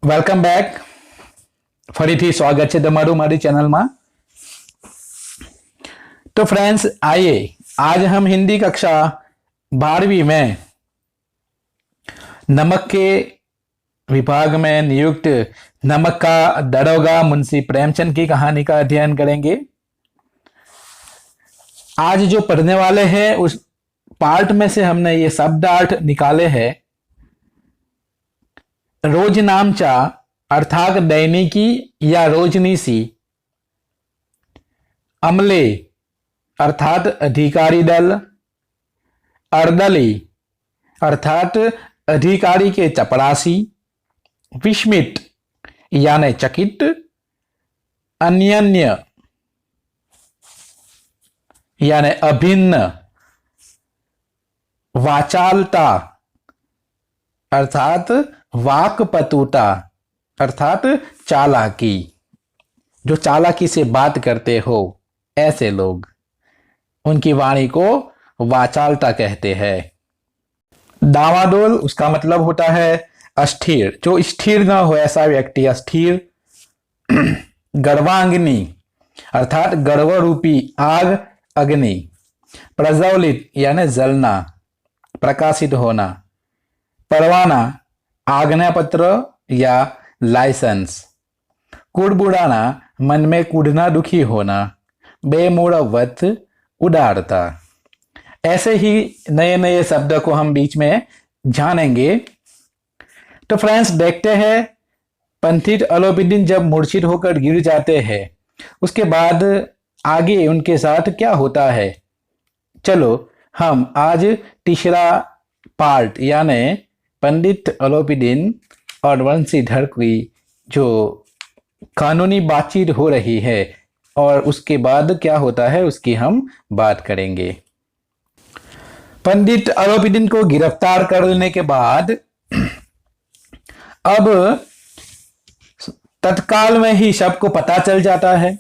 Welcome back. ફરીથી સ્વાગત છે તમારું મારી ચેનલમાં. तो फ्रेंड्स आइए आज हम हिंदी कक्षा 12वीं में नमक के विभाग में नियुक्त नमक का दरोगा मुंशी प्रेमचंद की कहानी का अध्ययन करेंगे. आज जो पढ़ने वाले हैं उस पार्ट में से हमने ये शब्दार्थ निकाले हैं. रोजनामचा अर्थात दैनिकी या रोजनीसी, अमले अर्थात अधिकारी दल, अर्दली अर्थात अधिकारी के चपरासी, विस्मित यानी चकित, अन्यन्य यानी अभिन्न, वाचालता अर्थात वाकपटुता अर्थात चालाकी, जो चालाकी से बात करते हो ऐसे लोग, उनकी वाणी को वाचालता कहते हैं. दावाडोल उसका मतलब होता है अस्थिर, जो स्थिर न हो ऐसा व्यक्ति अस्थिर. गर्वांगिनी अर्थात गर्व रूपी आग अग्नि, प्रज्वलित यानी जलना प्रकाशित होना, परवाना आज्ञा पत्र या लाइसेंस, कुड़बुड़ाना मन में कूड़ना दुखी होना, बेमूढ़वत उदारता. ऐसे ही नए नए शब्द को हम बीच में जानेंगे. तो फ्रेंड्स देखते हैं पंडित अलोपीदीन जब मूर्छित होकर गिर जाते हैं उसके बाद आगे उनके साथ क्या होता है. चलो हम आज तीसरा पार्ट यानी पंडित अलोपीदीन और वंशीधर की जो कानूनी बातचीत हो रही है और उसके बाद क्या होता है उसकी हम बात करेंगे. पंडित अलोपीदीन को गिरफ्तार कर लेने के बाद अब तत्काल में ही सबको पता चल जाता है.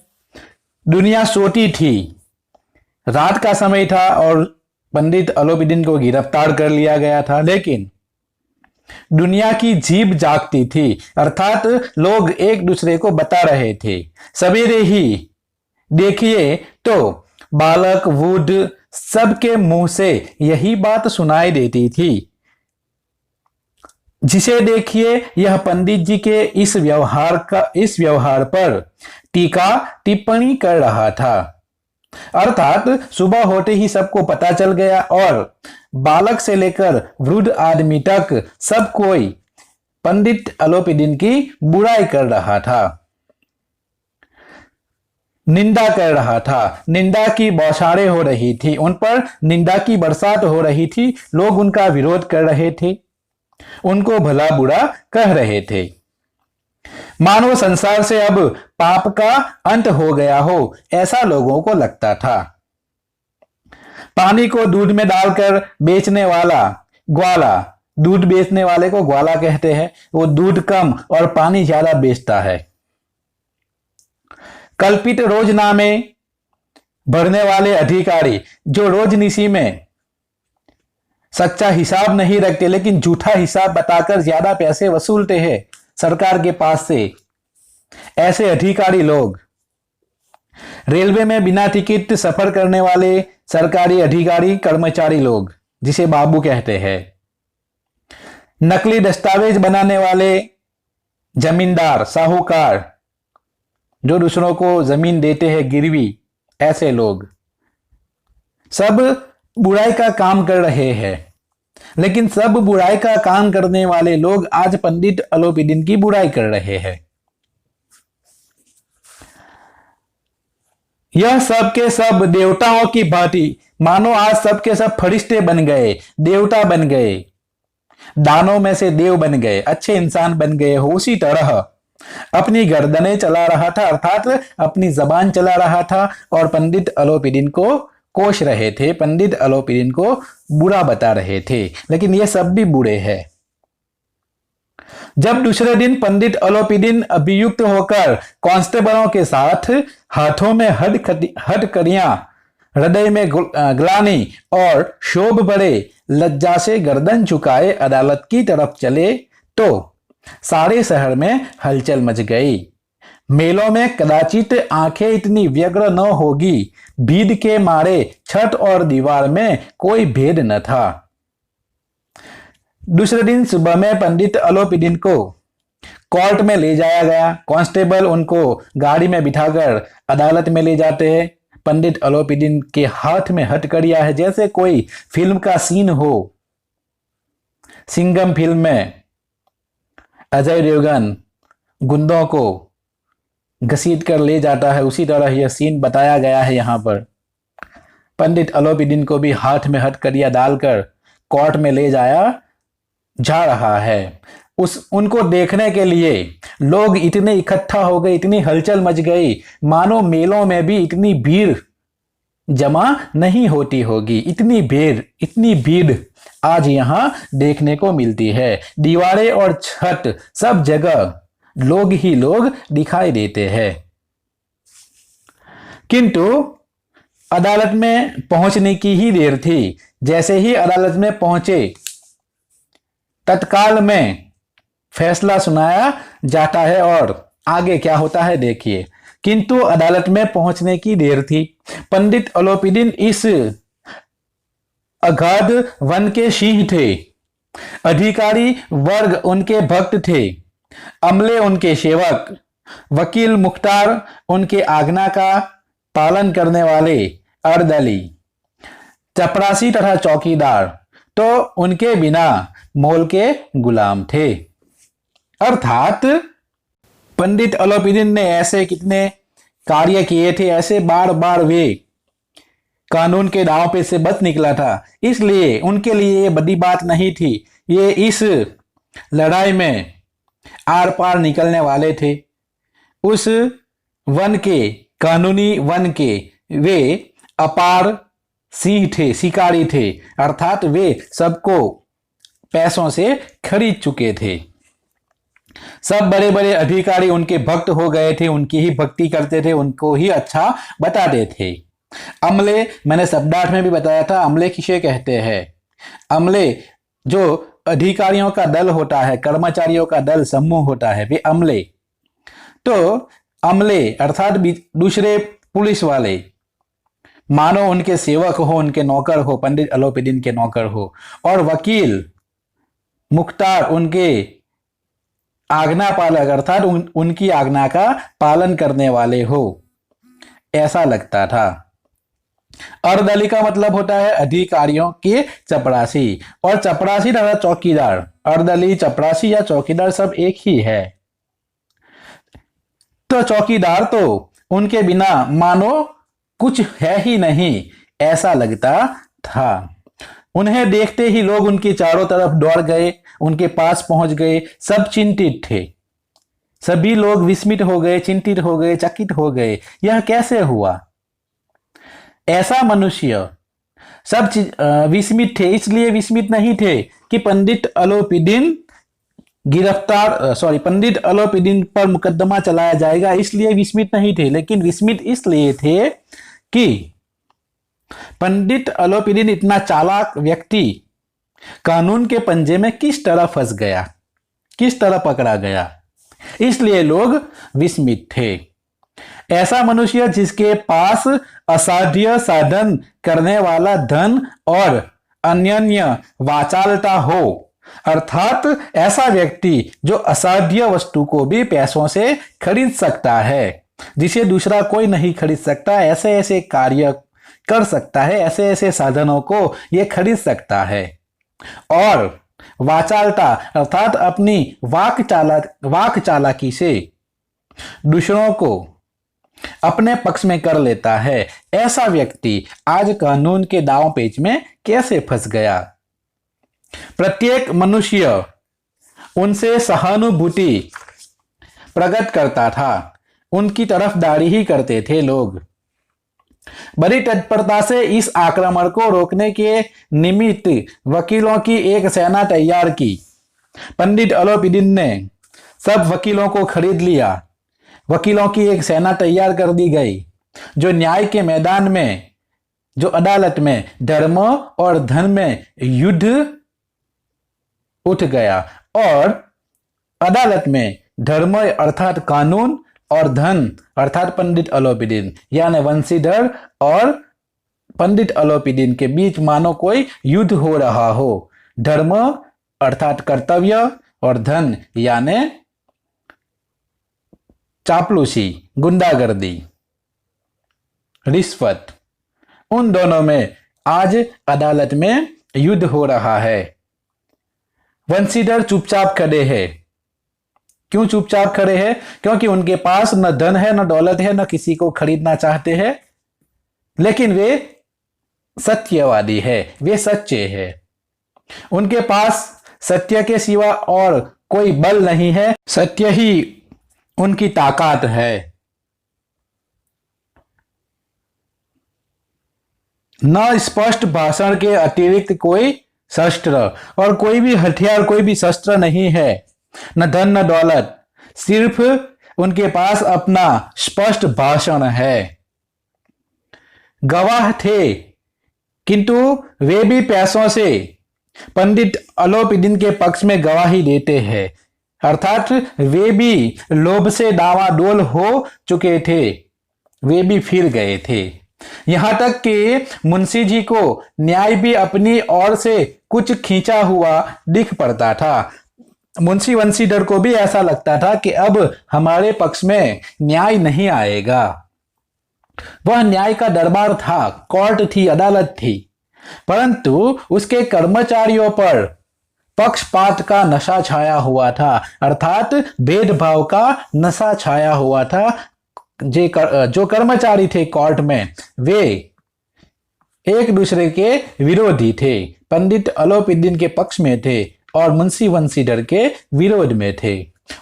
दुनिया सोती थी, रात का समय था और पंडित अलोपीदीन को गिरफ्तार कर लिया गया था, लेकिन दुनिया की जीभ जागती थी अर्थात लोग एक दूसरे को बता रहे थे. सवेरे ही देखिए तो बालक वृद्ध सबके मुंह से यही बात सुनाई देती थी. जिसे देखिए यह पंडित जी के इस व्यवहार पर टीका टिप्पणी कर रहा था. अर्थात सुबह होते ही सबको पता चल गया और बालक से लेकर वृद्ध आदमी तक सब कोई पंडित अलोपीदीन की बुराई कर रहा था, निंदा कर रहा था. निंदा की बौछारें हो रही थी, उन पर निंदा की बरसात हो रही थी. लोग उनका विरोध कर रहे थे, उनको भला बुरा कह रहे थे. मानव संसार से अब पाप का अंत हो गया हो ऐसा लोगों को लगता था. पानी को दूध में डालकर बेचने वाला ग्वाला, दूध बेचने वाले को ग्वाला कहते हैं, वो दूध कम और पानी ज्यादा बेचता है. कल्पित रोजनामे भरने वाले अधिकारी जो रोजनीसी में सच्चा हिसाब नहीं रखते लेकिन झूठा हिसाब बताकर ज्यादा पैसे वसूलते हैं सरकार के पास से, ऐसे अधिकारी लोग. रेलवे में बिना टिकट सफर करने वाले सरकारी अधिकारी कर्मचारी लोग जिसे बाबू कहते हैं. नकली दस्तावेज बनाने वाले जमींदार साहूकार जो दूसरों को जमीन देते हैं गिरवी, ऐसे लोग सब बुराई का काम कर रहे हैं. लेकिन सब बुराई का काम करने वाले लोग आज पंडित अलोपीदीन की बुराई कर रहे हैं. यह सब के सब देवताओं की भांति मानो आज सब के सब फरिश्ते बन गए, देवता बन गए, दानों में से देव बन गए, अच्छे इंसान बन गए हो. उसी तरह अपनी गर्दनें चला रहा था अर्थात अपनी जबान चला रहा था और पंडित अलोपीदीन को कोस रहे थे, पंडित अलोपीदीन को बुरा बता रहे थे. लेकिन ये सब भी बुरे हैं. जब दूसरे दिन पंडित अलोपीदीन अभियुक्त होकर कांस्टेबलों के साथ हाथों में हथकड़ियां, हृदय में ग्लानि और शोभ भरे लज्जा से गर्दन झुकाए अदालत की तरफ चले तो सारे शहर में हलचल मच गई। मेलों में कदाचित आंखें इतनी व्यग्र न होगी, भीड़ के मारे छत और दीवार में कोई भेद न था। दूसरे दिन सुबह में पंडित अलोपीदीन को कोर्ट में ले जाया गया। कांस्टेबल उनको गाड़ी में बिठाकर अदालत में ले जाते हैं। पंडित अलोपीदीन के हाथ में हथकड़ियां है, जैसे कोई फिल्म का सीन हो। सिंघम फिल्म में अजय देवगन गुंडों को घसीट कर ले जाता है, उसी तरह यह सीन बताया गया है यहाँ पर। पंडित अलोपीदीन को भी हाथ में हथकड़ियां डालकर कोर्ट में ले जाया जा रहा है। उनको देखने के लिए लोग इतने इकट्ठा हो गए, इतनी हलचल मच गई, मानो मेलों में भी इतनी भीड़ जमा नहीं होती होगी। इतनी भीड़ आज यहां देखने को मिलती है। दीवारें और छत सब जगह लोग ही लोग दिखाई देते हैं। किंतु अदालत में पहुंचने की ही देर थी। जैसे ही अदालत में पहुंचे, तत्काल में फैसला सुनाया जाता है और आगे क्या होता है देखिए। किंतु अदालत में पहुंचने की देर थी। पंडित अलोपीदीन इस अगाध वन के सिंह थे। अधिकारी वर्ग उनके भक्त थे, अमले उनके सेवक, वकील मुख्तार उनके आज्ञा का पालन करने वाले अर्दली, चपरासी तथा चौकीदार तो उनके बिना मोल के गुलाम थे। अर्थात पंडित अलोपीदीन ने ऐसे कितने कार्य किए थे, ऐसे बार बार वे कानून के दांव पे से बच निकला था। इसलिए उनके लिए ये बड़ी बात नहीं थी। ये इस लड़ाई में आर पार निकलने वाले थे। उस वन के, कानूनी वन के वे अपार सिंह थे, शिकारी थे। अर्थात वे सबको पैसों से खरीद चुके थे। सब बड़े बड़े अधिकारी उनके भक्त हो गए थे, उनकी ही भक्ति करते थे, उनको ही अच्छा बताते थे। अमले, मैंने शब्दार्थ में भी बताया था, अमले किसे कहते हैं। अमले जो अधिकारियों का दल होता है, कर्मचारियों का दल, समूह होता है, वे अमले। तो अमले अर्थात दूसरे पुलिस वाले, मानो उनके सेवक हो, उनके नौकर हो, पंडित अलोपीदीन के नौकर हो। और वकील मुख्तार उनके आज्ञा पालक, अर्थात उनकी आज्ञा का पालन करने वाले हो, ऐसा लगता था। अर्दली का मतलब होता है अधिकारियों के चपरासी, और चपरासी तथा चौकीदार, अर्दली, चपरासी या चौकीदार सब एक ही है। तो चौकीदार तो उनके बिना मानो कुछ है ही नहीं, ऐसा लगता था। उन्हें देखते ही लोग उनके चारों तरफ दौड़ गए, उनके पास पहुंच गए। सब चिंतित थे, सभी लोग विस्मित हो गए, चिंतित हो गए, चकित हो गए। यह कैसे हुआ? ऐसा मनुष्य, सब विस्मित थे। इसलिए विस्मित नहीं थे कि पंडित अलोपीदीन पंडित अलोपीदीन पर मुकदमा चलाया जाएगा, इसलिए विस्मित नहीं थे। लेकिन विस्मित इसलिए थे कि पंडित अलोपीदीन इतना चालाक व्यक्ति कानून के पंजे में किस तरह फंस गया, किस तरह पकड़ा गया, इसलिए लोग विस्मित थे। ऐसा मनुष्य जिसके पास असाध्य साधन करने वाला धन और अन्य वाचालता हो, अर्थात ऐसा व्यक्ति जो असाध्य वस्तु को भी पैसों से खरीद सकता है, जिसे दूसरा कोई नहीं खरीद सकता। ऐसे ऐसे कार्य कर सकता है, ऐसे ऐसे साधनों को यह खरीद सकता है। और वाचालता अर्थात अपनी वाक चालाकी से दूसरों को अपने पक्ष में कर लेता है। ऐसा व्यक्ति आज कानून के दांव पेच में कैसे फंस गया? प्रत्येक मनुष्य उनसे सहानुभूति प्रकट करता था, उनकी तरफदारी ही करते थे लोग। बड़ी तत्परता से इस आक्रमण को रोकने के निमित्त वकीलों की एक सेना तैयार की। पंडित अलोपीदीन ने सब वकीलों को खरीद लिया। वकीलों की एक सेना तैयार कर दी गई, जो न्याय के मैदान में, जो अदालत में धर्म और धन में युद्ध उठ गया। और अदालत में धर्म अर्थात कानून और धन अर्थात पंडित अलोपीदीन यानी वंशीधर और पंडित अलोपीदीन के बीच मानो कोई युद्ध हो रहा हो। धर्म अर्थात कर्तव्य और धन यानी चापलूसी, गुंडागर्दी, रिश्वत, उन दोनों में आज अदालत में युद्ध हो रहा है। वंशीधर चुपचाप खड़े हैं। क्यों चुपचाप खड़े हैं? क्योंकि उनके पास न धन है, न दौलत है, न किसी को खरीदना चाहते हैं, लेकिन वे सत्यवादी है, वे सच्चे हैं। उनके पास सत्य के सिवा और कोई बल नहीं है, सत्य ही उनकी ताकत है। न स्पष्ट भाषण के अतिरिक्त कोई शस्त्र और कोई भी हथियार, कोई भी शस्त्र नहीं है, न धन न दौलत, सिर्फ उनके पास अपना स्पष्ट भाषण है। गवाह थे, किंतु वे भी पैसों से पंडित अलोपीदीन के पक्ष में गवाही देते हैं, अर्थात वे भी लोभ से डावाडोल हो चुके थे, वे भी फिर गए थे। यहां तक कि मुंशी जी को न्याय भी अपनी ओर से कुछ खींचा हुआ दिख पड़ता था। मुंशी वंशीधर को भी ऐसा लगता था कि अब हमारे पक्ष में न्याय नहीं आएगा। वह न्याय का दरबार था, कोर्ट थी, अदालत थी, परंतु उसके कर्मचारियों पर पक्षपात का नशा छाया हुआ था, अर्थात भेदभाव का नशा छाया हुआ था। जो कर्मचारी थे कोर्ट में, वे एक दूसरे के विरोधी थे, पंडित अलोपीदीन के पक्ष में थे और मुंशी वंशीधर के विरोध में थे।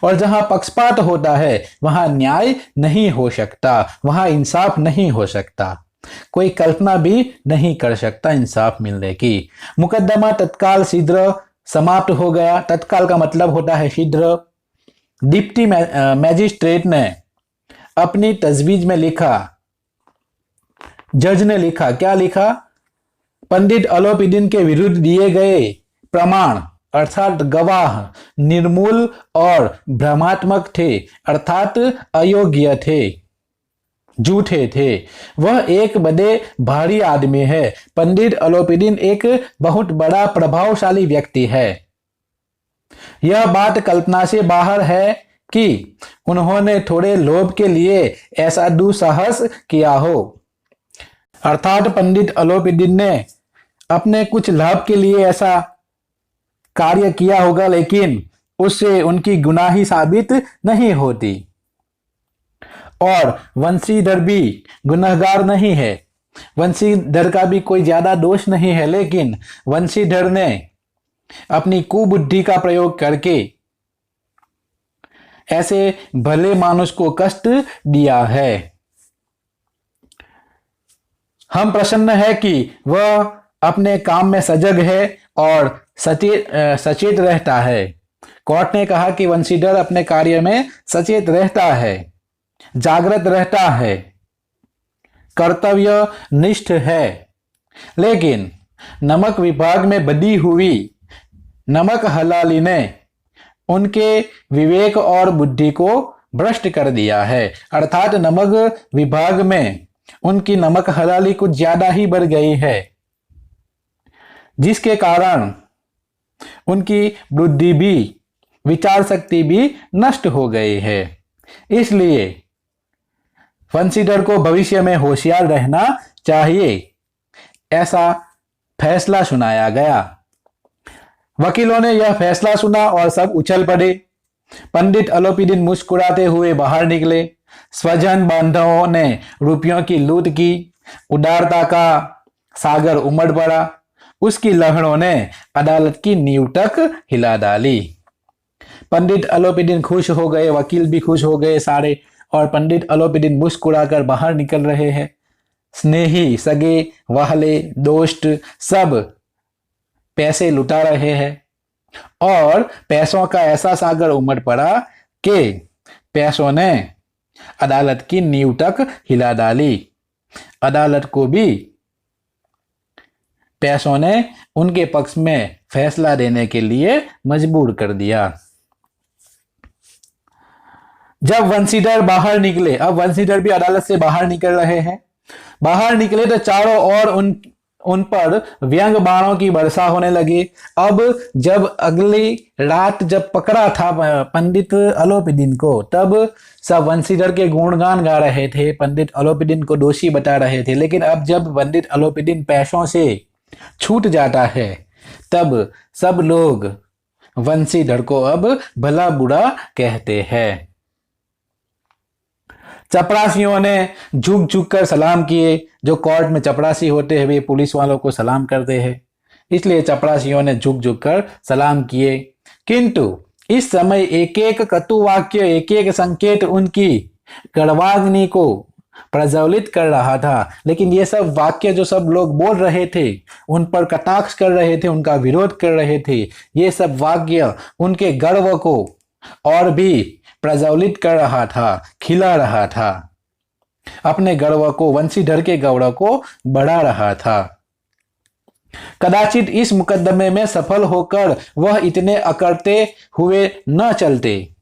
और जहां पक्षपात होता है वहां न्याय नहीं हो सकता, वहां इंसाफ नहीं हो सकता, कोई कल्पना भी नहीं कर सकता इंसाफ मिलने की। मुकदमा तत्काल शीघ्र समाप्त हो गया। तत्काल का मतलब होता है शीघ्र। डिप्टी मैजिस्ट्रेट ने अपनी तजवीज में लिखा, जज ने लिखा, क्या लिखा? पंडित अलोपीदीन के विरुद्ध दिए गए प्रमाण अर्थात गवाह निर्मूल और भ्रमात्मक थे, अर्थात अयोग्य थे, झूठे थे। वह एक बड़े भारी आदमी है। पंडित अलोपीदीन एक बहुत बड़ा प्रभावशाली व्यक्ति है। यह बात कल्पना से बाहर है कि उन्होंने थोड़े लोभ के लिए ऐसा दुस्साहस किया हो, अर्थात पंडित अलोपीदीन ने अपने कुछ लाभ के लिए ऐसा कार्य किया होगा, लेकिन उससे उनकी गुनाही साबित नहीं होती। और वंशीधर भी गुनहगार नहीं है, वंशीधर का भी कोई ज्यादा दोष नहीं है, लेकिन वंशीधर ने अपनी कुबुद्धि का प्रयोग करके ऐसे भले मानुष को कष्ट दिया है। हम प्रसन्न है कि वह अपने काम में सजग है और सचेत रहता है। कोर्ट ने कहा कि वंशीधर अपने कार्य में सचेत रहता है, जागृत रहता है, कर्तव्य निष्ठ है, लेकिन नमक विभाग में बदी हुई नमक हलाली ने उनके विवेक और बुद्धि को भ्रष्ट कर दिया है, अर्थात नमक विभाग में उनकी नमक हलाली कुछ ज्यादा ही बढ़ गई है, जिसके कारण उनकी बुद्धि भी, विचार शक्ति भी नष्ट हो गई है। इसलिए वंशीधर को भविष्य में होशियार रहना चाहिए, ऐसा फैसला सुनाया गया। वकीलों ने यह फैसला सुना और सब उछल पड़े। पंडित अलोपीदीन मुस्कुराते हुए बाहर निकले। स्वजन बांधवों ने रुपयों की लूट की। उदारता का सागर उमड़ पड़ा। उसकी लहरों ने अदालत की नींव तक हिला डाली। पंडित अलोपीदीन खुश हो गए, वकील भी खुश हो गए सारे, और पंडित अलोपीदीन मुस्कुराकर बाहर निकल रहे हैं। स्नेही, सगे, वाहले, दोस्त सब पैसे लुटा रहे हैं और पैसों का ऐसा सागर उमड़ पड़ा कि पैसों ने अदालत की नींव तक हिला डाली। अदालत को भी पैसों ने उनके पक्ष में फैसला देने के लिए मजबूर कर दिया। जब वंशीधर बाहर निकले, अब वंशीधर भी अदालत से बाहर निकल रहे हैं, बाहर निकले तो चारों ओर उन पर व्यंग बाणों की वर्षा होने लगी। अब जब अगली रात जब पकड़ा था पंडित अलोपीदीन को, तब सब वंशीधर के गुणगान गा रहे थे, पंडित अलोपीदीन को दोषी बता रहे थे। लेकिन अब जब पंडित अलोपीदीन पैसों से छूट जाता है, तब सब लोग वंशीधर को अब भला बुरा कहते हैं। चपरासियों ने झुक झुक कर सलाम किए। जो कोर्ट में चपरासी होते हैं वे पुलिस वालों को सलाम करते हैं, इसलिए चपरासियों ने झुक झुक कर सलाम किए। किंतु इस समय एक एक कटु वाक्य, एक एक संकेत उनकी गर्वाग्नि को प्रज्वलित कर रहा था। लेकिन ये सब वाक्य जो सब लोग बोल रहे थे, उन पर कटाक्ष कर रहे थे, उनका विरोध कर रहे थे, ये सब वाक्य उनके गर्व को और भी प्रज्वलित कर रहा था, खिला रहा था, अपने गर्व को, वंशीधर के गौरव को बढ़ा रहा था। कदाचित इस मुकदमे में सफल होकर वह इतने अकड़ते हुए न चलते।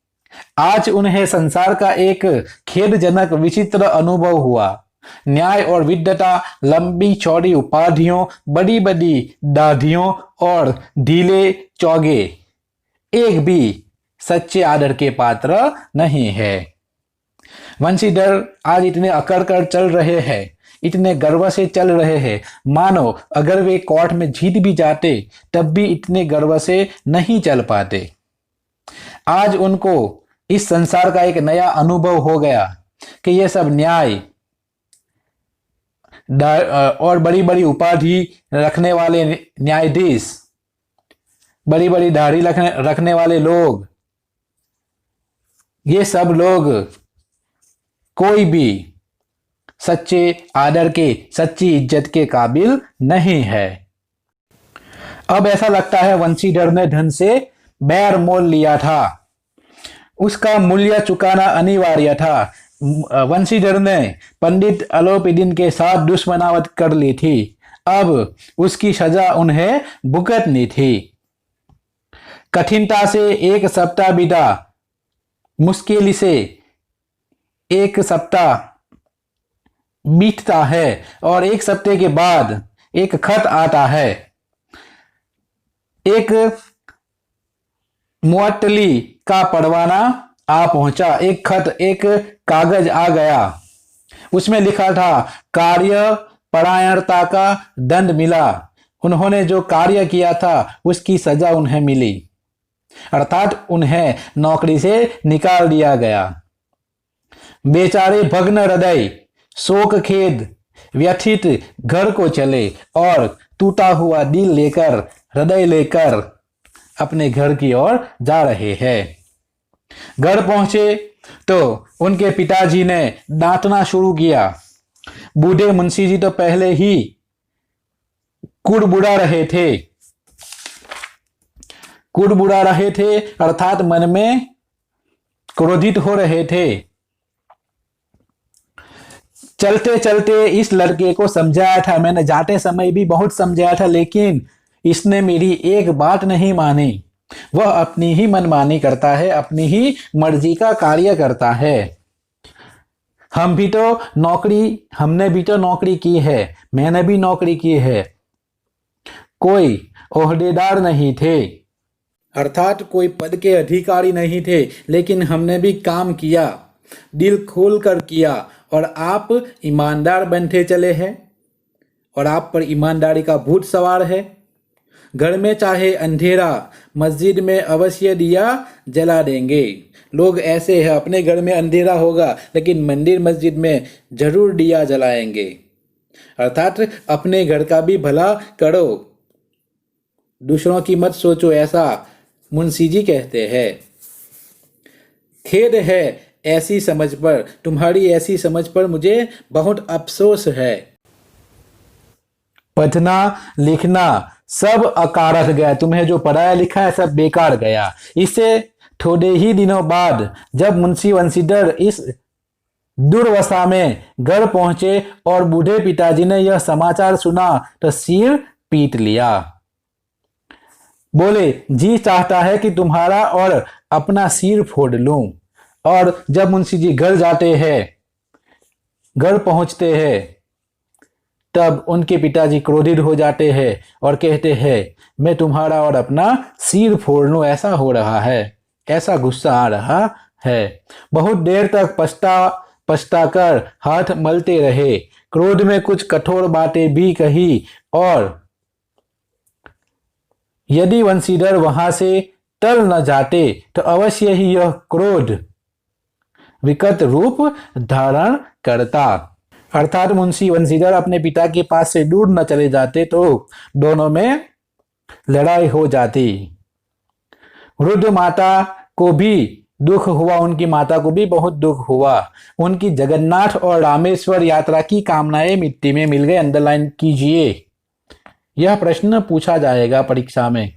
आज उन्हें संसार का एक खेदजनक विचित्र अनुभव हुआ। न्याय और विद्वता, लंबी चौड़ी उपाधियों, बड़ी बड़ी दाढ़ियों और ढीले चौगे एक भी सच्चे आदर के पात्र नहीं है। वंशीधर आज इतने अकड़ कर चल रहे हैं, इतने गर्व से चल रहे हैं, मानो अगर वे कोर्ट में जीत भी जाते तब भी इतने गर्व से नहीं चल पाते। आज उनको इस संसार का एक नया अनुभव हो गया कि ये सब न्याय और बड़ी बड़ी उपाधि रखने वाले न्यायाधीश, बड़ी बड़ी दाढ़ी रखने वाले लोग, ये सब लोग कोई भी सच्चे आदर के, सच्ची इज्जत के काबिल नहीं है। अब ऐसा लगता है वंशीधर ने धन से बैर मोल लिया था, उसका मूल्य चुकाना अनिवार्य था। वंशीधर ने पंडित अलोपीदीन के साथ दुश्मनावट कर ली थी, अब उसकी सजा उन्हें भुगतनी थी। कठिनता से एक सप्ताह बीता, मुश्किल से एक सप्ताह बीतता है और एक सप्ताह के बाद एक खत आता है। एक मुअत्तली का परवाना आ पहुंचा, एक खत, एक कागज आ गया। उसमें लिखा था, कार्य परायणता का दंड मिला। उन्होंने जो कार्य किया था उसकी सजा उन्हें मिली, अर्थात उन्हें नौकरी से निकाल दिया गया। बेचारे भग्न हृदय, शोक खेद व्यथित घर को चले और टूटा हुआ दिल लेकर, हृदय लेकर अपने घर की ओर जा रहे हैं। घर पहुंचे तो उनके पिताजी ने डांटना शुरू किया। बूढ़े मुंशी जी तो पहले ही कुड़बुड़ा रहे थे, अर्थात मन में क्रोधित हो रहे थे। चलते चलते इस लड़के को समझाया था, मैंने जाते समय भी बहुत समझाया था, लेकिन इसने मेरी एक बात नहीं मानी। वह अपनी ही मनमानी करता है, अपनी ही मर्जी का कार्य करता है। हमने भी तो नौकरी की है, मैंने भी नौकरी की है। कोई ओहदेदार नहीं थे, अर्थात कोई पद के अधिकारी नहीं थे, लेकिन हमने भी काम किया, दिल खोल कर किया, और आप ईमानदार बनते चले हैं और आप पर ईमानदारी का भूत सवार है। घर में चाहे अंधेरा, मस्जिद में अवश्य दिया जला देंगे। लोग ऐसे हैं, अपने घर में अंधेरा होगा लेकिन मंदिर मस्जिद में जरूर दिया जलाएंगे, अर्थात अपने घर का भी भला करो, दूसरों की मत सोचो, ऐसा मुंशी जी कहते हैं। खेद है ऐसी समझ पर, तुम्हारी ऐसी समझ पर मुझे बहुत अफसोस है। पढ़ना लिखना सब अकारथ गया, तुम्हें जो पढ़ाया लिखा है सब बेकार गया। इससे थोड़े ही दिनों बाद जब मुंशी वंशीधर इस दुर्दशा में घर पहुंचे और बूढ़े पिताजी ने यह समाचार सुना तो सिर पीट लिया। बोले, जी चाहता है कि तुम्हारा और अपना सिर फोड़ लूं। और जब मुंशी जी घर जाते हैं, घर पहुंचते हैं, तब उनके पिताजी क्रोधित हो जाते हैं और कहते हैं, मैं तुम्हारा और अपना सिर फोड़ लूं, ऐसा हो रहा है, ऐसा गुस्सा आ रहा है। बहुत देर तक पछता कर हाथ मलते रहे, क्रोध में कुछ कठोर बातें भी कही, और यदि वंशीधर वहां से टल न जाते तो अवश्य ही यह क्रोध विकट रूप धारण करता। अर्थात मुंशी वंशीधर अपने पिता के पास से दूर न चले जाते तो दोनों में लड़ाई हो जाती। वृद्ध माता को भी दुख हुआ, उनकी माता को भी बहुत दुख हुआ। उनकी जगन्नाथ और रामेश्वर यात्रा की कामनाएं मिट्टी में मिल गए। अंडरलाइन कीजिए, यह प्रश्न पूछा जाएगा परीक्षा में।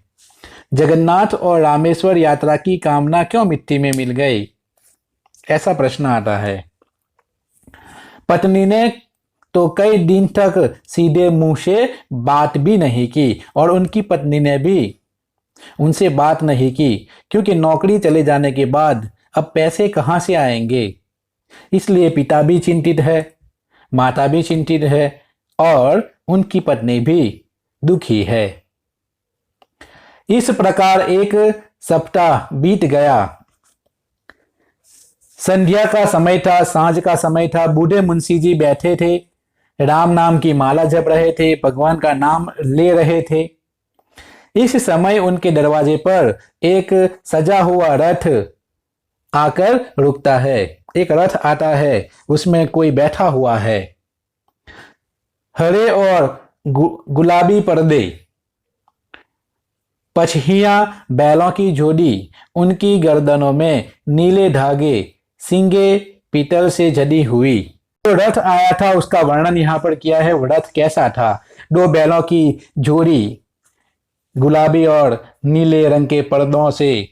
जगन्नाथ और रामेश्वर यात्रा की कामना क्यों मिट्टी में मिल गई, ऐसा प्रश्न आता है। पत्नी ने तो कई दिन तक सीधे मुंह से बात भी नहीं की, और उनकी पत्नी ने भी उनसे बात नहीं की, क्योंकि नौकरी चले जाने के बाद अब पैसे कहां से आएंगे। इसलिए पिता भी चिंतित है, माता भी चिंतित है, और उनकी पत्नी भी दुखी है। इस प्रकार एक सप्ताह बीत गया। संध्या का समय था, सांझ का समय था। बूढ़े मुंशी जी बैठे थे, राम नाम की माला जप रहे थे, भगवान का नाम ले रहे थे। इस समय उनके दरवाजे पर एक सजा हुआ रथ आकर रुकता है। एक रथ आता है, उसमें कोई बैठा हुआ है। हरे और गुलाबी पर्दे, पछहिया बैलों की जोड़ी, उनकी गर्दनों में नीले धागे, सींगे पीतल से जड़ी हुई। जो रथ आया था उसका वर्णन यहाँ पर किया है। वो रथ कैसा था? 2 बैलों की जोड़ी, गुलाबी और नीले रंग के पर्दों से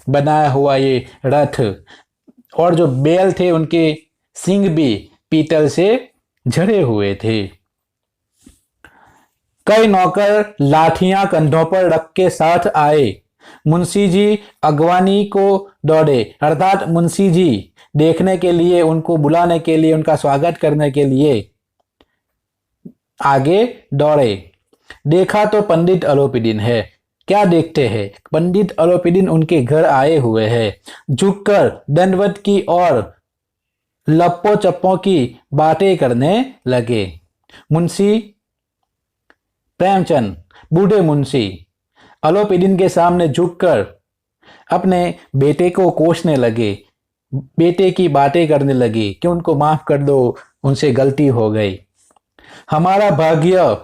बनाया हुआ ये रथ, और जो बैल थे उनके सींग भी पीतल से झड़े हुए थे। कई नौकर लाठियां कंधों पर रख के साथ आए। मुंशी जी अगवानी को दौड़े, अर्थात मुंशी जी देखने के लिए, उनको बुलाने के लिए, उनका स्वागत करने के लिए आगे दौड़े। देखा तो पंडित अलोपीदीन है। क्या देखते हैं? पंडित अलोपीदीन उनके घर आए हुए हैं। झुककर दंडवत की और लप्पो चप्पो की बातें करने लगे। मुंशी प्रेमचंद, बूढ़े मुंशी, अलोपीदीन के सामने झुककर अपने बेटे को कोसने लगे, बेटे की बातें करने लगे कि उनको माफ कर दो, उनसे गलती हो गई। हमारा भाग्य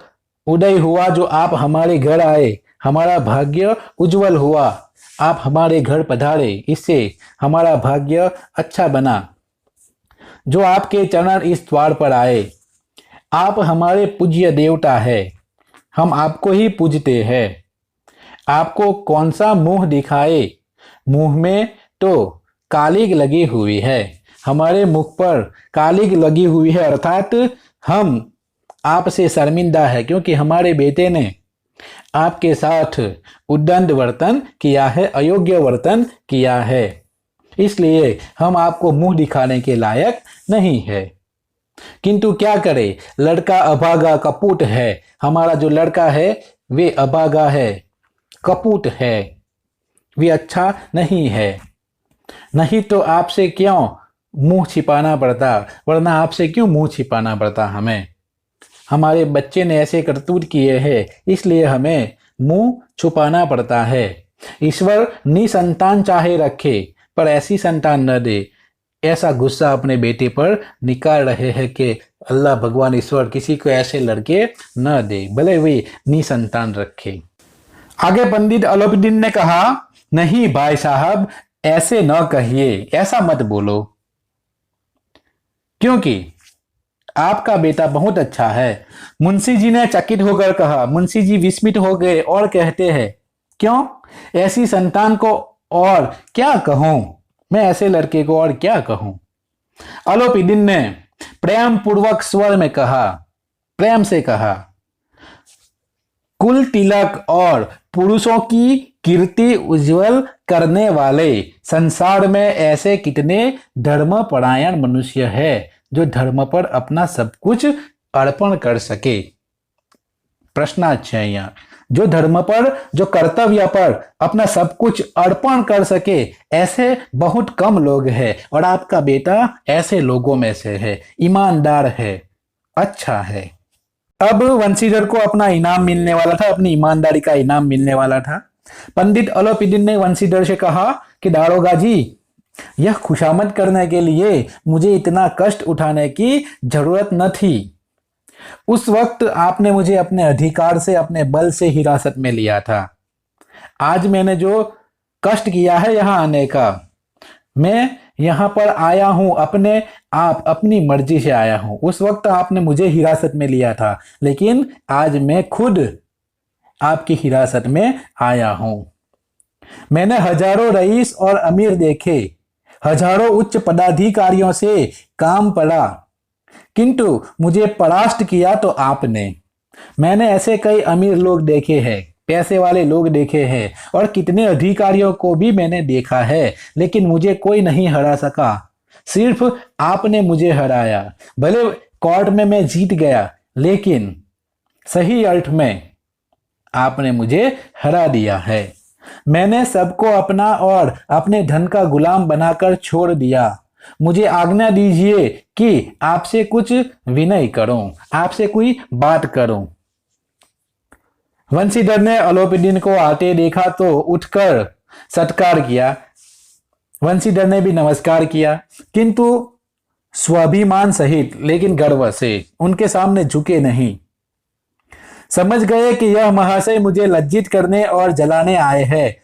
उदय हुआ जो आप हमारे घर आए, हमारा भाग्य उज्जवल हुआ, आप हमारे घर पधारे, इससे हमारा भाग्य अच्छा बना। जो आपके चरण इस द्वार पर आए, आप हमारे पूज्य देवता है, हम आपको ही पूजते हैं। आपको कौन सा मुंह दिखाए? मुंह में तो कालिग लगी हुई है, हमारे मुख पर कालिग लगी हुई है, अर्थात हम आपसे शर्मिंदा है, क्योंकि हमारे बेटे ने आपके साथ उद्दंड वर्तन किया है, अयोग्य वर्तन किया है, इसलिए हम आपको मुंह दिखाने के लायक नहीं है। किंतु क्या करे, लड़का अभागा कपूट है। हमारा जो लड़का है वे अभागा है, कपूट है, वे अच्छा नहीं है। नहीं तो आपसे क्यों मुंह छिपाना पड़ता, वरना आपसे क्यों मुंह छिपाना पड़ता हमें। हमारे बच्चे ने ऐसे करतूत किए हैं, इसलिए हमें मुंह छुपाना पड़ता है। ईश्वर निसंतान चाहे रखे, पर ऐसी संतान न दे। ऐसा गुस्सा अपने बेटे पर निकाल रहे हैं कि अल्लाह भगवान ईश्वर किसी को ऐसे लड़के न दे, भले वे निसंतान रखे। आगे पंडित अलोपीदीन ने कहा, नहीं भाई साहब, ऐसे न कहिए, ऐसा मत बोलो, क्योंकि आपका बेटा बहुत अच्छा है। मुंशी जी ने चकित होकर कहा। मुंशी जी विस्मित हो गए और कहते हैं, क्यों? ऐसी संतान को और क्या कहूं मैं, ऐसे लड़के को और क्या कहूं। अलोपीदीन ने प्रेम पूर्वक स्वर में कहा, प्रेम से कहा, कुल तिलक और पुरुषों की कीर्ति उज्जवल करने वाले संसार में ऐसे कितने धर्मपरायण मनुष्य है जो धर्म पर अपना सब कुछ अर्पण कर सके। प्रश्न अच्छा है यहाँ, जो धर्म पर, जो कर्तव्य पर अपना सब कुछ अर्पण कर सके, ऐसे बहुत कम लोग हैं और आपका बेटा ऐसे लोगों में से है, ईमानदार है, अच्छा है। अब वंशीधर को अपना इनाम मिलने वाला था, अपनी ईमानदारी का इनाम मिलने वाला था। पंडित अलोपीदीन ने वंशीधर से कहा कि दारोगा जी, यह खुशामद करने के लिए मुझे इतना कष्ट उठाने की जरूरत न थी। उस वक्त आपने मुझे अपने अधिकार से, अपने बल से हिरासत में लिया था। आज मैंने जो कष्ट किया है यहां आने का, मैं यहां पर आया हूं अपने आप, अपनी मर्जी से आया हूं। उस वक्त आपने मुझे हिरासत में लिया था, लेकिन आज मैं खुद आपकी हिरासत में आया हूं। मैंने हजारों रईस और अमीर देखे, हजारों उच्च पदाधिकारियों से काम पड़ा, किंतु मुझे परास्त किया तो आपने। मैंने ऐसे कई अमीर लोग देखे हैं, पैसे वाले लोग देखे हैं, और कितने अधिकारियों को भी मैंने देखा है, लेकिन मुझे कोई नहीं हरा सका। सिर्फ आपने मुझे हराया। भले कोर्ट में मैं जीत गया, लेकिन सही अर्थ में आपने मुझे हरा दिया है। मैंने सबको अपना और अपने धन का गुलाम बनाकर छोड़ दिया। मुझे आज्ञा दीजिए कि आपसे कुछ विनय करूं, आपसे कोई बात करूं। वंशीधर ने अलोपीदीन को आते देखा तो उठकर सत्कार किया। वंशीधर ने भी नमस्कार किया, किंतु स्वाभिमान सहित, लेकिन गर्व से उनके सामने झुके नहीं। समझ गए कि यह महाशय मुझे लज्जित करने और जलाने आए हैं।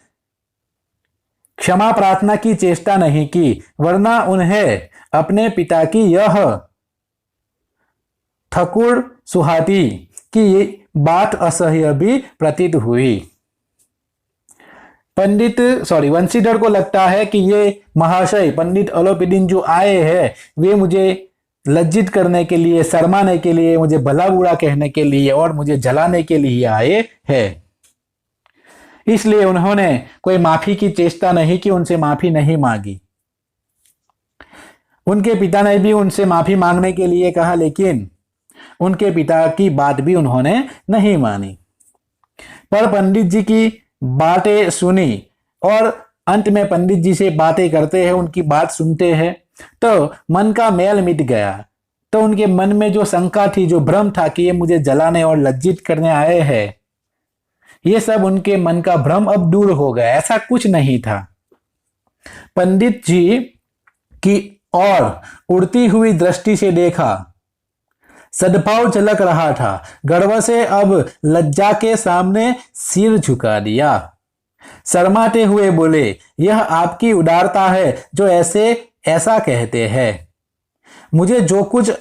क्षमा प्रार्थना की चेष्टा नहीं की, वरना उन्हें अपने पिता की यह ठकुर सुहाती की बात असह्य भी प्रतीत हुई। वंशीधर को लगता है कि ये महाशय पंडित अलोपीदीन जो आए हैं, वे मुझे लज्जित करने के लिए, शर्माने के लिए, मुझे भला बुरा कहने के लिए और मुझे जलाने के लिए आए हैं। इसलिए उन्होंने कोई माफी की चेष्टा नहीं की, उनसे माफी नहीं मांगी। उनके पिता ने भी उनसे माफी मांगने के लिए कहा, लेकिन उनके पिता की बात भी उन्होंने नहीं मानी। पर पंडित जी की बातें सुनी और अंत में पंडित जी से बातें करते हैं, उनकी बात सुनते हैं, तो मन का मैल मिट गया। तो उनके मन में जो शंका थी, जो भ्रम था कि ये मुझे जलाने और लज्जित करने आए हैं, ये सब उनके मन का भ्रम अब दूर हो गया। ऐसा कुछ नहीं था। पंडित जी की और उड़ती हुई दृष्टि से देखा, सद्भाव झलक रहा था। गर्व से अब लज्जा के सामने सिर झुका दिया। शर्माते हुए बोले, यह आपकी उदारता है जो ऐसा कहते हैं। मुझे जो कुछ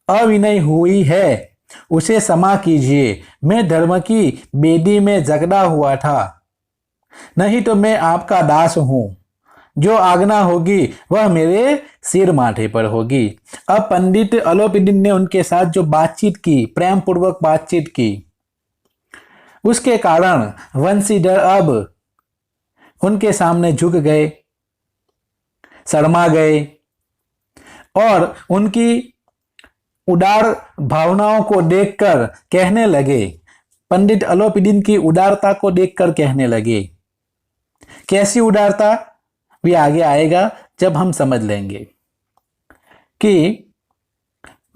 अविनय हुई है उसे क्षमा कीजिए। मैं धर्म की बेदी में जकड़ा हुआ था, नहीं तो मैं आपका दास हूं। जो आज्ञा होगी वह मेरे सिर माथे पर होगी। अब पंडित अलोपीदीन ने उनके साथ जो बातचीत की, प्रेम पूर्वक बातचीत की, उसके कारण वंशीधर अब उनके सामने झुक गए, शर्मा गए और उनकी उदार भावनाओं को देखकर कहने लगे, पंडित अलोपीदीन की उदारता को देखकर कहने लगे। कैसी उदारता, भी आगे आएगा जब हम समझ लेंगे कि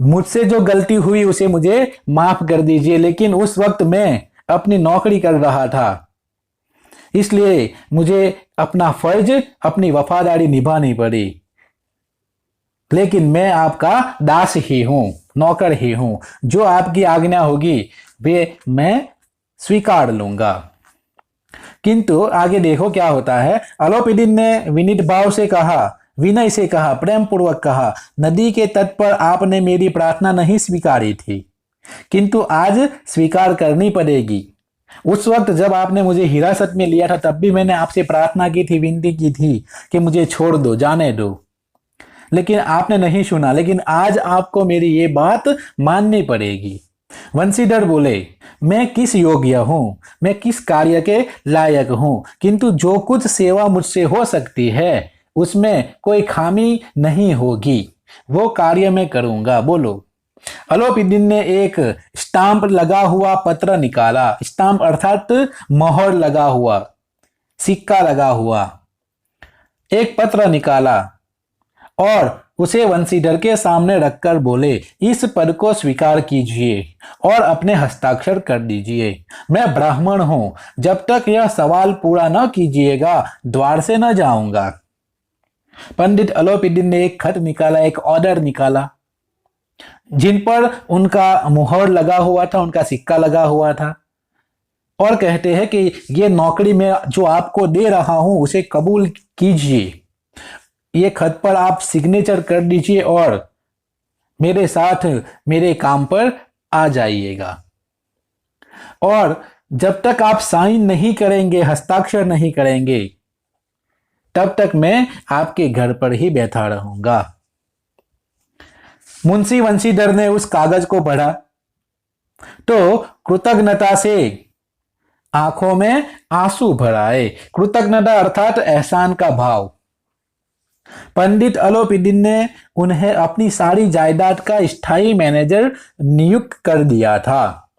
मुझसे जो गलती हुई उसे मुझे माफ कर दीजिए, लेकिन उस वक्त मैं अपनी नौकरी कर रहा था, इसलिए मुझे अपना फर्ज, अपनी वफादारी निभानी पड़ी। लेकिन मैं आपका दास ही हूं, नौकर ही हूं। जो आपकी आज्ञा होगी वे मैं स्वीकार लूंगा। किंतु आगे देखो क्या होता है। अलोपीदीन ने विनीत भाव से कहा, विनय से कहा, प्रेम पूर्वक कहा, नदी के तट पर आपने मेरी प्रार्थना नहीं स्वीकारी थी, किंतु आज स्वीकार करनी पड़ेगी। उस वक्त जब आपने मुझे हिरासत में लिया था, तब भी मैंने आपसे प्रार्थना की थी, विनती की थी कि मुझे छोड़ दो, जाने दो, लेकिन आपने नहीं सुना। लेकिन आज आपको मेरी ये बात माननी पड़ेगी। वंशीधर बोले, मैं किस योग्य हूँ, मैं किस कार्य के लायक हूँ, किंतु जो कुछ सेवा मुझसे हो सकती है उसमें कोई खामी नहीं होगी, वो कार्य मैं करूंगा। बोलो। अलोपीदीन ने एक स्टाम्प लगा हुआ पत्र निकाला। स्टाम्प अर्थात मोहर लगा हुआ, सिक्का लगा हुआ एक पत्र निकाला और उसे वंशीधर के सामने रखकर बोले, इस पद को स्वीकार कीजिए और अपने हस्ताक्षर कर दीजिए। मैं ब्राह्मण हूं, जब तक यह सवाल पूरा न कीजिएगा द्वार से न जाऊंगा। पंडित अलोपीदीन ने एक खत निकाला, एक ऑर्डर निकाला, जिन पर उनका मुहर लगा हुआ था, उनका सिक्का लगा हुआ था, और कहते हैं कि ये नौकरी मैं जो आपको दे रहा हूं उसे कबूल कीजिए। ये खत पर आप सिग्नेचर कर दीजिए और मेरे साथ मेरे काम पर आ जाइएगा। और जब तक आप साइन नहीं करेंगे, हस्ताक्षर नहीं करेंगे, तब तक मैं आपके घर पर ही बैठा रहूंगा। मुंशी वंशीधर ने उस कागज को पढ़ा तो कृतज्ञता से आंखों में आंसू भर आए। कृतज्ञता अर्थात एहसान का भाव। पंडित अलोपीदीन ने उन्हें अपनी सारी जायदाद का स्थायी मैनेजर नियुक्त कर दिया था।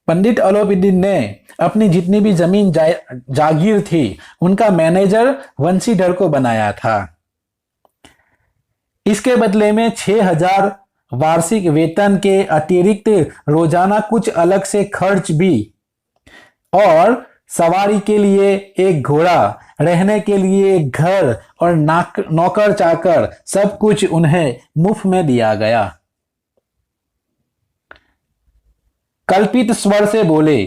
पंडित अलोपीदीन ने अपनी जितनी भी जमीन जागीर थी उनका मैनेजर वंशीधर को बनाया था। इसके बदले में 6,000 वार्षिक वेतन के अतिरिक्त रोजाना कुछ अलग से खर्च भी, और सवारी के लिए एक घोड़ा, रहने के लिए एक घर और नौकर चाकर, सब कुछ उन्हें मुफ्त में दिया गया। कल्पित स्वर से बोले,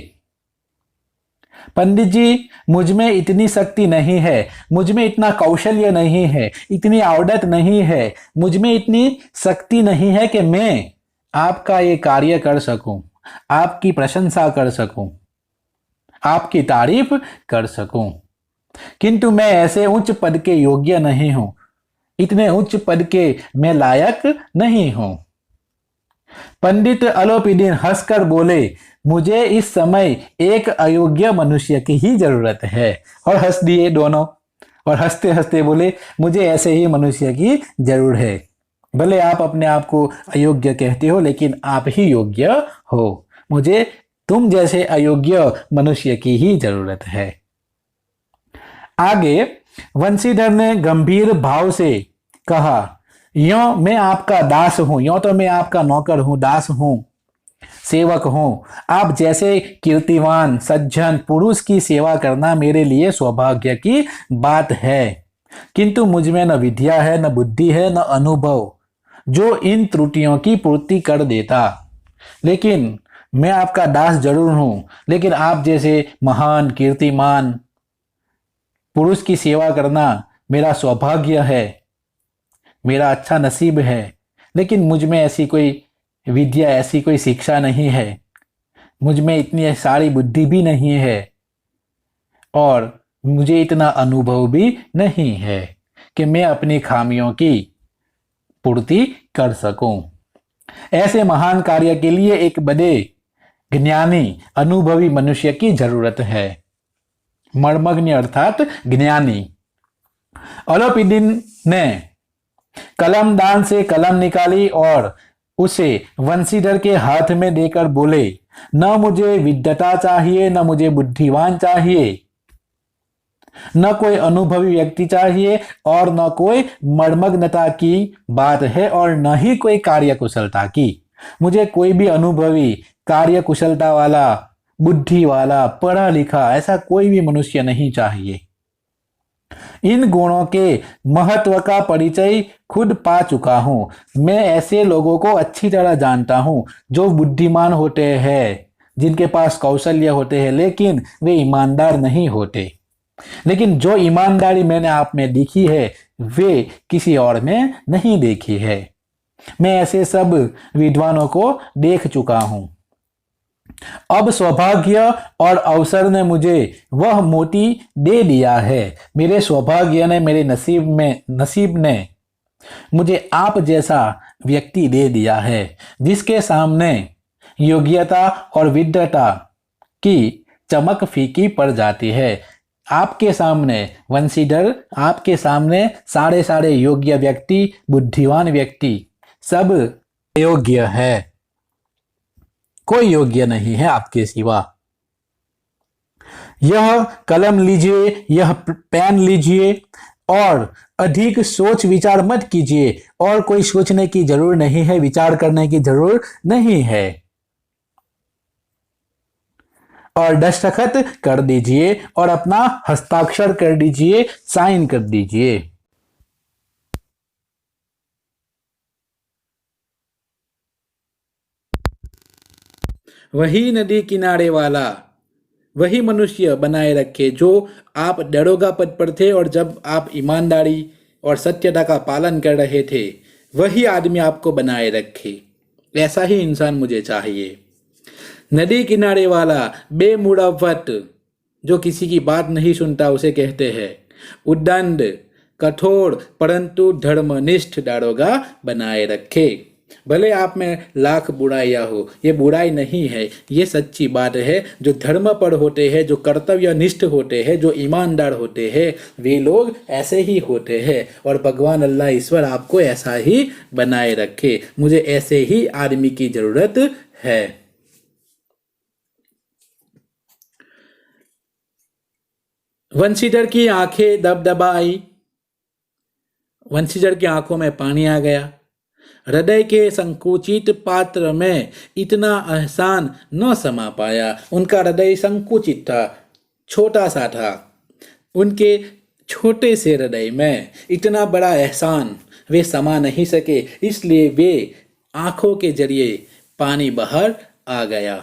पंडित जी, मुझ में इतनी शक्ति नहीं है, मुझ में इतना कौशल्य नहीं है, इतनी आवडत नहीं है, मुझ में इतनी शक्ति नहीं है कि मैं आपका ये कार्य कर सकूं, आपकी प्रशंसा कर सकूं, आपकी तारीफ कर सकूं। किंतु मैं ऐसे उच्च पद के योग्य नहीं हूं, इतने उच्च पद के मैं लायक नहीं हूं। पंडित अलोपीदीन हंसकर बोले, मुझे इस समय एक अयोग्य मनुष्य की ही जरूरत है। और हंस दिए दोनों, और हंसते हंसते बोले, मुझे ऐसे ही मनुष्य की जरूर है। भले आप अपने आप को अयोग्य कहते हो, लेकिन आप ही योग्य हो। मुझे तुम जैसे अयोग्य मनुष्य की ही जरूरत है। आगे वंशीधर ने गंभीर भाव से कहा, यों मैं आपका दास हूं, यों तो मैं आपका नौकर हूं, दास हूं, सेवक हूं। आप जैसे कीर्तिवान सज्जन पुरुष की सेवा करना मेरे लिए सौभाग्य की बात है। किंतु मुझ में न विद्या है, न बुद्धि है, न अनुभव जो इन त्रुटियों की पूर्ति कर देता। लेकिन मैं आपका दास जरूर हूं, लेकिन आप जैसे महान कीर्तिमान पुरुष की सेवा करना मेरा सौभाग्य है, मेरा अच्छा नसीब है। लेकिन मुझ में ऐसी कोई विद्या, ऐसी कोई शिक्षा नहीं है, मुझ में इतनी सारी बुद्धि भी नहीं है, और मुझे इतना अनुभव भी नहीं है कि मैं अपनी खामियों की पूर्ति कर सकूं। ऐसे महान कार्य के लिए एक बड़े ज्ञानी अनुभवी मनुष्य की जरूरत है। मर्मज्ञ अर्थात ज्ञानी। अलोपीदीन ने कलमदान से कलम निकाली और उसे वंशीधर के हाथ में देकर बोले, न मुझे विद्वता चाहिए, न मुझे बुद्धिवान चाहिए, न कोई अनुभवी व्यक्ति चाहिए, और न कोई मर्मज्ञता की बात है, और न ही कोई कार्यकुशलता की। मुझे कोई भी अनुभवी, कार्यकुशलता वाला, बुद्धि वाला, पढ़ा लिखा ऐसा कोई भी मनुष्य नहीं चाहिए। इन गुणों के महत्व का परिचय खुद पा चुका हूं। मैं ऐसे लोगों को अच्छी तरह जानता हूं जो बुद्धिमान होते हैं, जिनके पास कौशल्य होते हैं, लेकिन वे ईमानदार नहीं होते। लेकिन जो ईमानदारी मैंने आप में देखी है वे किसी और में नहीं देखी है। मैं ऐसे सब विद्वानों को देख चुका हूं। अब सौभाग्य और अवसर ने मुझे वह मोती दे दिया है। मेरे सौभाग्य ने, मेरे नसीब ने मुझे आप जैसा व्यक्ति दे दिया है, जिसके सामने योग्यता और विद्वता की चमक फीकी पड़ जाती है। आपके सामने वंशीधर, आपके सामने सारे योग्य व्यक्ति, बुद्धिमान व्यक्ति सब अयोग्य है, कोई योग्य नहीं है आपके सिवा। यह कलम लीजिए, यह पेन लीजिए और अधिक सोच विचार मत कीजिए, और कोई सोचने की जरूर नहीं है, विचार करने की जरूर नहीं है, और दस्तखत कर दीजिए और अपना हस्ताक्षर कर दीजिए, साइन कर दीजिए। वही नदी किनारे वाला वही मनुष्य बनाए रखे जो आप दरोगा पद पर थे, और जब आप ईमानदारी और सत्यता का पालन कर रहे थे, वही आदमी आपको बनाए रखे। ऐसा ही इंसान मुझे चाहिए। नदी किनारे वाला बेमुरव्वत, जो किसी की बात नहीं सुनता, उसे कहते हैं। उद्दंड, कठोर परंतु धर्मनिष्ठ दारोगा बनाए रखे। भले आप में लाख बुराइयां हो, ये बुराई नहीं है, ये सच्ची बात है। जो धर्म पर होते हैं, जो कर्तव्यनिष्ठ होते हैं, जो ईमानदार होते हैं, वे लोग ऐसे ही होते हैं, और भगवान अल्लाह ईश्वर आपको ऐसा ही बनाए रखे। मुझे ऐसे ही आदमी की जरूरत है। वंशीधर की आंखें दबदबाई, वंशीधर की आंखों में पानी आ गया। हृदय के संकुचित पात्र में इतना एहसान न समा पाया। उनका हृदय संकुचित था, छोटा सा था। उनके छोटे से हृदय में इतना बड़ा एहसान वे समा नहीं सके, इसलिए वे आंखों के जरिए पानी बाहर आ गया।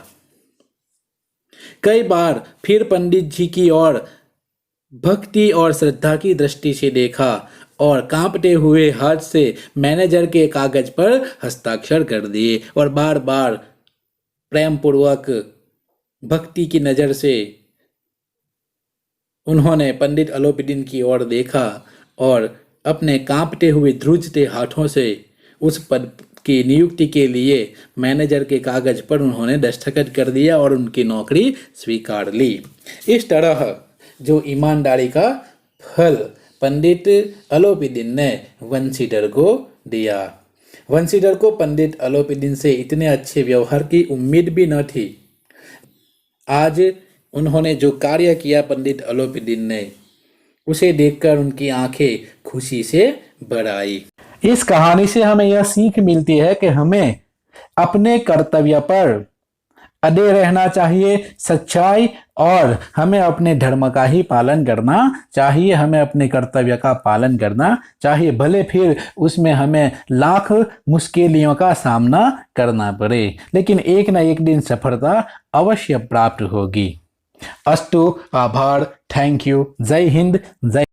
कई बार फिर पंडित जी की ओर भक्ति और श्रद्धा की दृष्टि से देखा और कांपते हुए हाथ से मैनेजर के कागज पर हस्ताक्षर कर दिए, और बार बार प्रेम पूर्वक भक्ति की नजर से उन्होंने पंडित अलोपीदीन की ओर देखा और अपने कांपते हुए ध्रुजते हाथों से उस पद की नियुक्ति के लिए मैनेजर के कागज पर उन्होंने दस्तखत कर दिया और उनकी नौकरी स्वीकार ली। इस तरह जो ईमानदारी का फल पंडित अलोपीदीन ने वंशीधर को दिया। वंशीधर को पंडित अलोपीदीन से इतने अच्छे व्यवहार की उम्मीद भी न थी। आज उन्होंने जो कार्य किया पंडित अलोपीदीन ने, उसे देखकर उनकी आंखें खुशी से भर आई। इस कहानी से हमें यह सीख मिलती है कि हमें अपने कर्तव्य पर अड़े रहना चाहिए, सच्चाई, और हमें अपने धर्म का ही पालन करना चाहिए, हमें अपने कर्तव्य का पालन करना चाहिए, भले फिर उसमें हमें लाख मुश्किलों का सामना करना पड़े, लेकिन एक न एक दिन सफलता अवश्य प्राप्त होगी। अस्तु, आभार, थैंक यू, जय हिंद, जय